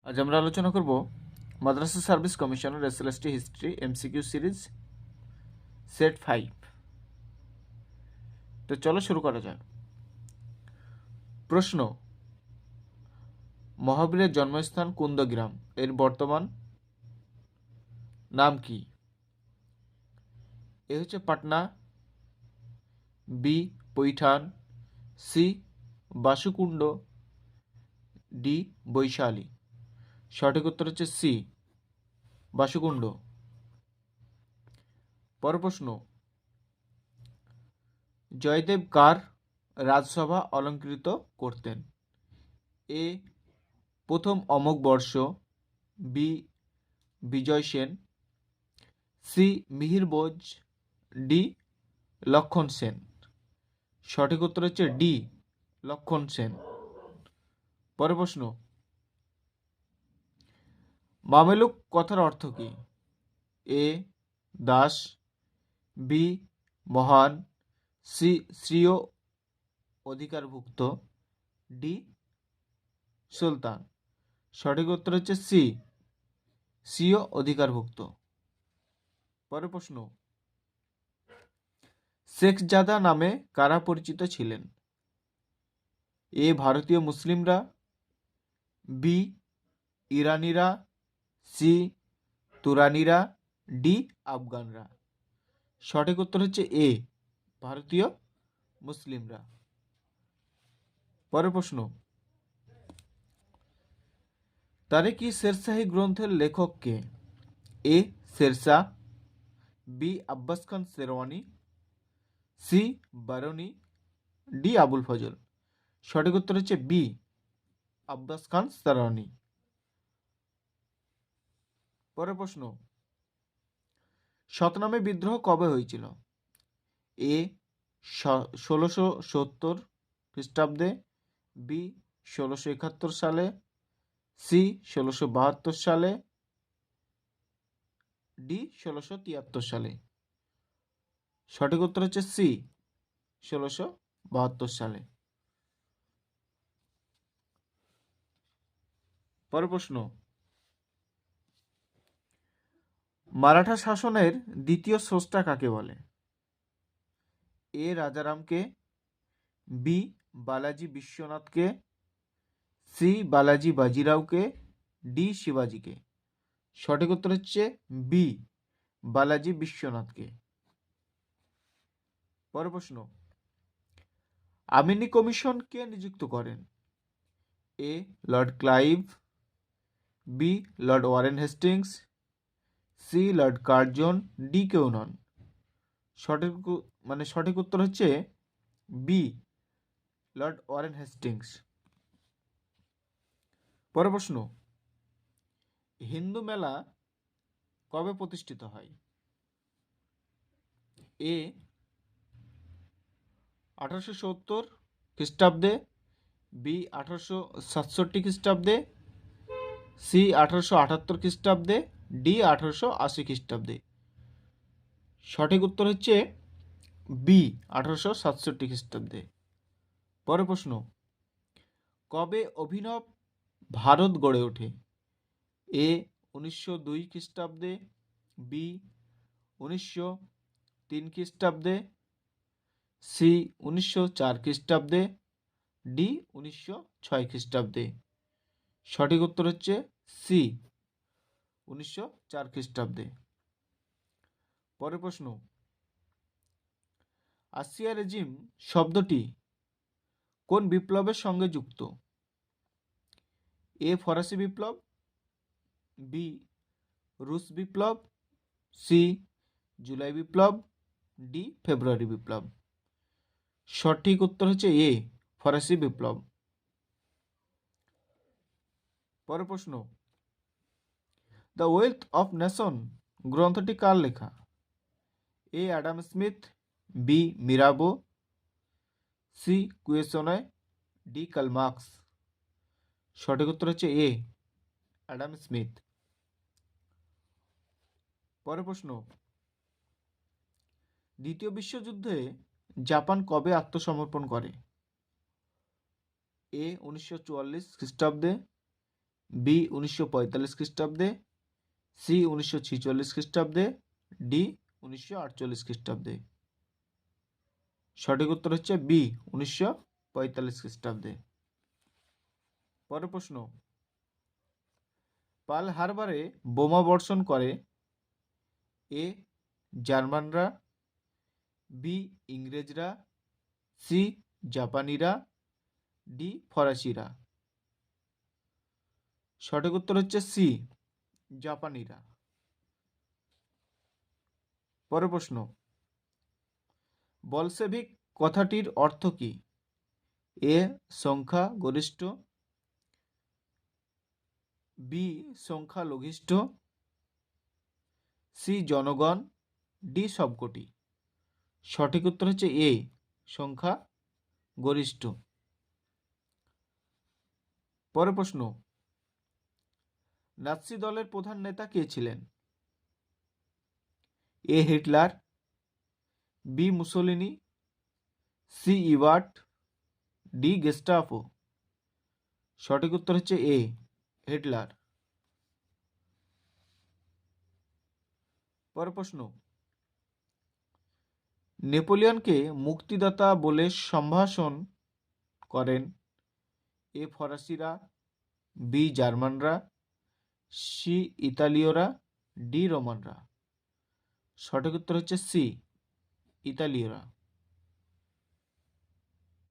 আজ আমরা আলোচনা করব মাদ্রাসা সার্ভিস কমিশনের SLST history MCQ series set 5। তো চলো শুরু করা যাক। প্রশ্ন: মহাবীরের জন্মস্থান কুন্দগ্রাম এর বর্তমান নাম কি? এ হচ্ছে Patna, B Paithan, C Basukund, D Vaishali. সঠিক উত্তর হচ্ছে সি বাসুকুণ্ড। পরের প্রশ্ন: জয়দেব কার রাজসভা অলঙ্কৃত করতেন? এ প্রথম অমোঘ বর্ষ, বি বিজয় সেন, সি মিহির বোস, ডি লক্ষণ সেন। সঠিক উত্তর হচ্ছে ডি লক্ষণ সেন। পরের প্রশ্ন: মামেলুক কথার অর্থ কি? এ দাস, বি মহান, সি শ্রীয় অধিকারভুক্ত, ডি সুলতান। সঠিক উত্তর হচ্ছে সি স্বীয় অধিকারভুক্ত। পরের প্রশ্ন: শেখজাদা নামে কারা পরিচিত ছিলেন? এ ভারতীয় মুসলিমরা, বি ইরানিরা, সি তুরানিরা, ডি আফগানরা। সঠিক উত্তর হচ্ছে এ ভারতীয় মুসলিমরা। পরের প্রশ্ন: তারিখ-ই শেরশাহী গ্রন্থের লেখক কে? এ শেরশাহ, বি আব্বাস খান শেরওয়ানি, সি বারনি, ডি আবুল ফজল। সঠিক উত্তর হচ্ছে বি আব্বাস খান শেরওয়ানি। পরের প্রশ্ন: শতনামে বিদ্রোহ কবে হয়েছিল? এ 1670 খ্রিস্টাব্দে, বি 1671 সালে, সি 1672 সালে, ডি 1673 সালে। সঠিক উত্তর হচ্ছে সি 1672 সালে। পরের প্রশ্ন: মারাঠা শাসনের দ্বিতীয় স্রষ্টা কাকে বলে? এ রাজারামকে, বি বালাজি বিশ্বনাথকে, সি বালাজি বাজিরাওকে, ডি শিবাজিকে। সঠিক উত্তর হচ্ছে বি বালাজি বিশ্বনাথকে। পরের প্রশ্ন: আমিনি কমিশন কে নিযুক্ত করেন? A Lord Clive, B Lord Warren Hastings, C Lord Curzon, D কেউ নন। সঠিক উত্তর হচ্ছে বি লর্ড ওয়ারেন হেস্টিংস। পরের প্রশ্ন: হিন্দু মেলা কবে প্রতিষ্ঠিত হয়? এ 1870 খ্রিস্টাব্দে, বি 1867 খ্রিস্টাব্দে, সি 1878 খ্রিস্টাব্দে, ডি 1880 খ্রিস্টাব্দে। সঠিক উত্তর হচ্ছে বি 1867 খ্রিস্টাব্দে। পরের প্রশ্ন: কবে অভিনব ভারত গড়ে ওঠে? এ 1902 খ্রিস্টাব্দে, বি 1903 খ্রিস্টাব্দে, সি 1904 খ্রিস্টাব্দে, ডি 1906 খ্রিস্টাব্দে। সঠিক উত্তর হচ্ছে সি 1904 খ্রিস্টাব্দে। পরের প্রশ্ন: আসিয়া রেজিম শব্দটি কোন বিপ্লবের সঙ্গে যুক্ত? এ ফরাসি বিপ্লব, বি রুশ বিপ্লব, সি জুলাই বিপ্লব, ডি ফেব্রুয়ারি বিপ্লব। সঠিক উত্তর হচ্ছে এ ফরাসি বিপ্লব। পরের প্রশ্ন: দ্য ওয়েলথ অফ নেশন গ্রন্থটি কার লেখা? A Adam Smith, B Mirabeau, C Quesnay, D Karl. সঠিক উত্তর হচ্ছে এ অ্যাডাম স্মিথ। পরের প্রশ্ন: দ্বিতীয় বিশ্বযুদ্ধে জাপান কবে আত্মসমর্পণ করে? এ 1944 খ্রিস্টাব্দে, বি 1945 খ্রিস্টাব্দে, সি 1946 খ্রিস্টাব্দে, ডি 1948 খ্রিস্টাব্দে। সঠিক উত্তর হচ্ছে বি 1945 খ্রিস্টাব্দে। পরের প্রশ্ন, পার্ল হারবারে বোমা বর্ষণ করে এ জার্মানরা, বি ইংরেজরা, সি জাপানিরা, ডি ফরাসিরা। সঠিক উত্তর হচ্ছে সি জাপানিরা। পরের প্রশ্ন, বলশেভিক কথাটির অর্থ কি? এ সংখ্যা গরিষ্ঠ, বি সংখ্যা লঘিষ্ঠ, সি জনগণ, ডি সবকটি। সঠিক উত্তর হচ্ছে এ সংখ্যা গরিষ্ঠ। পরের প্রশ্ন, নাৎসি দলের প্রধান নেতা কে ছিলেন? A Hitler, B Mussolini, C ইভাট, ডি গেস্টাপো। সঠিক উত্তর হচ্ছে এ হিটলার। পরের প্রশ্ন, নেপোলিয়নকে মুক্তিদাতা বলে সম্ভাষণ করেন এ ফরাসিরা, বি জার্মানরা, সি ইতালীয়রা, ডি রোমানরা। সঠিক উত্তর হচ্ছে সি ইতালীয়রা।